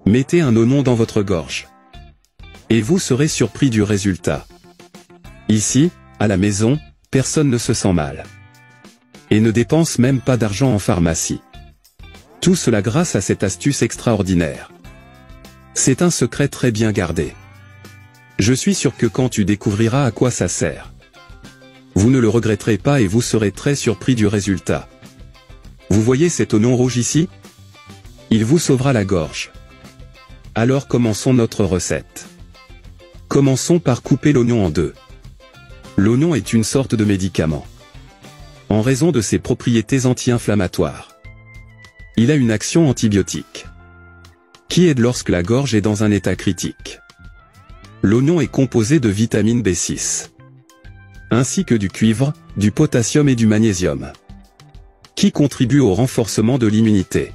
Mettez un oignon dans votre gorge. Et vous serez surpris du résultat. Ici, à la maison, personne ne se sent mal. Et ne dépense même pas d'argent en pharmacie. Tout cela grâce à cette astuce extraordinaire. C'est un secret très bien gardé. Je suis sûr que quand tu découvriras à quoi ça sert, vous ne le regretterez pas et vous serez très surpris du résultat. Vous voyez cet oignon rouge ici? Il vous sauvera la gorge. Alors commençons notre recette. Commençons par couper l'oignon en deux. L'oignon est une sorte de médicament. En raison de ses propriétés anti-inflammatoires. Il a une action antibiotique, qui aide lorsque la gorge est dans un état critique. L'oignon est composé de vitamine B6, ainsi que du cuivre, du potassium et du magnésium, qui contribuent au renforcement de l'immunité.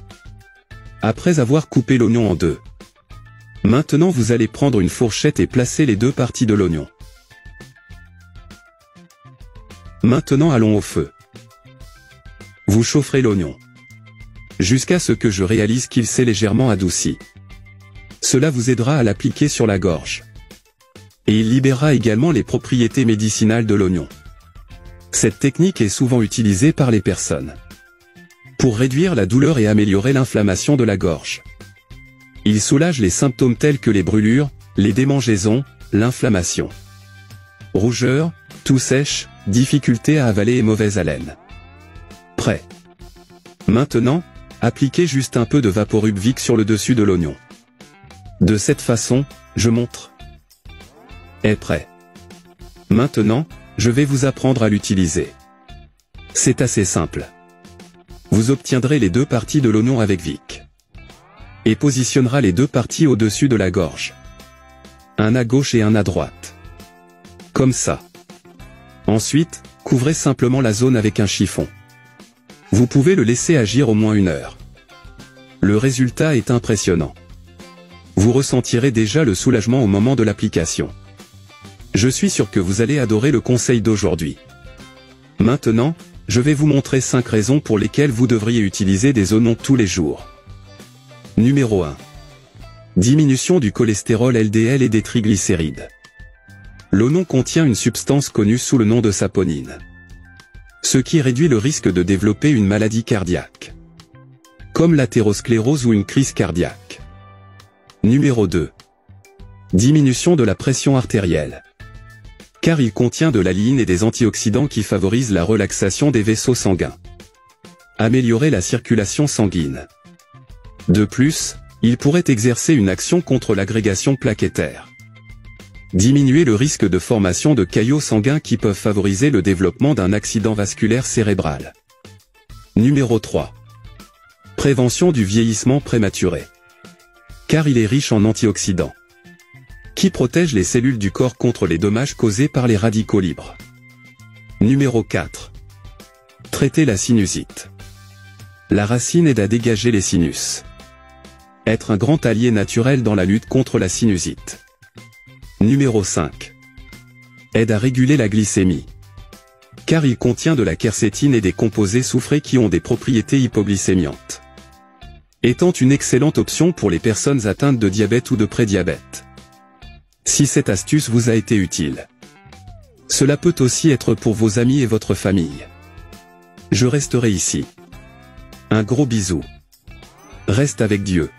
Après avoir coupé l'oignon en deux, maintenant vous allez prendre une fourchette et placer les deux parties de l'oignon. Maintenant allons au feu. Vous chaufferez l'oignon jusqu'à ce que je réalise qu'il s'est légèrement adouci. Cela vous aidera à l'appliquer sur la gorge. Et il libérera également les propriétés médicinales de l'oignon. Cette technique est souvent utilisée par les personnes pour réduire la douleur et améliorer l'inflammation de la gorge. Il soulage les symptômes tels que les brûlures, les démangeaisons, l'inflammation, rougeur, toux sèche, difficulté à avaler et mauvaise haleine. Prêt. Maintenant, appliquez juste un peu de Vaporub Vic sur le dessus de l'oignon. De cette façon, je montre. Est prêt. Maintenant, je vais vous apprendre à l'utiliser. C'est assez simple. Vous obtiendrez les deux parties de l'oignon avec Vic. Et positionnera les deux parties au-dessus de la gorge. Un à gauche et un à droite. Comme ça. Ensuite, couvrez simplement la zone avec un chiffon. Vous pouvez le laisser agir au moins 1 heure. Le résultat est impressionnant. Vous ressentirez déjà le soulagement au moment de l'application. Je suis sûr que vous allez adorer le conseil d'aujourd'hui. Maintenant, je vais vous montrer 5 raisons pour lesquelles vous devriez utiliser des oignons tous les jours. Numéro 1. Diminution du cholestérol LDL et des triglycérides. L'oignon contient une substance connue sous le nom de saponine, ce qui réduit le risque de développer une maladie cardiaque, comme l'athérosclérose ou une crise cardiaque. Numéro 2. Diminution de la pression artérielle. Car il contient de l'aléine et des antioxydants qui favorisent la relaxation des vaisseaux sanguins. Améliorer la circulation sanguine. De plus, il pourrait exercer une action contre l'agrégation plaquettaire. Diminuer le risque de formation de caillots sanguins qui peuvent favoriser le développement d'un accident vasculaire cérébral. Numéro 3. Prévention du vieillissement prématuré. Car il est riche en antioxydants, qui protègent les cellules du corps contre les dommages causés par les radicaux libres. Numéro 4. Traiter la sinusite. La racine aide à dégager les sinus. Être un grand allié naturel dans la lutte contre la sinusite. Numéro 5. Aide à réguler la glycémie. Car il contient de la quercétine et des composés soufrés qui ont des propriétés hypoglycémiantes. Étant une excellente option pour les personnes atteintes de diabète ou de prédiabète. Si cette astuce vous a été utile, cela peut aussi être pour vos amis et votre famille. Je resterai ici. Un gros bisou. Reste avec Dieu.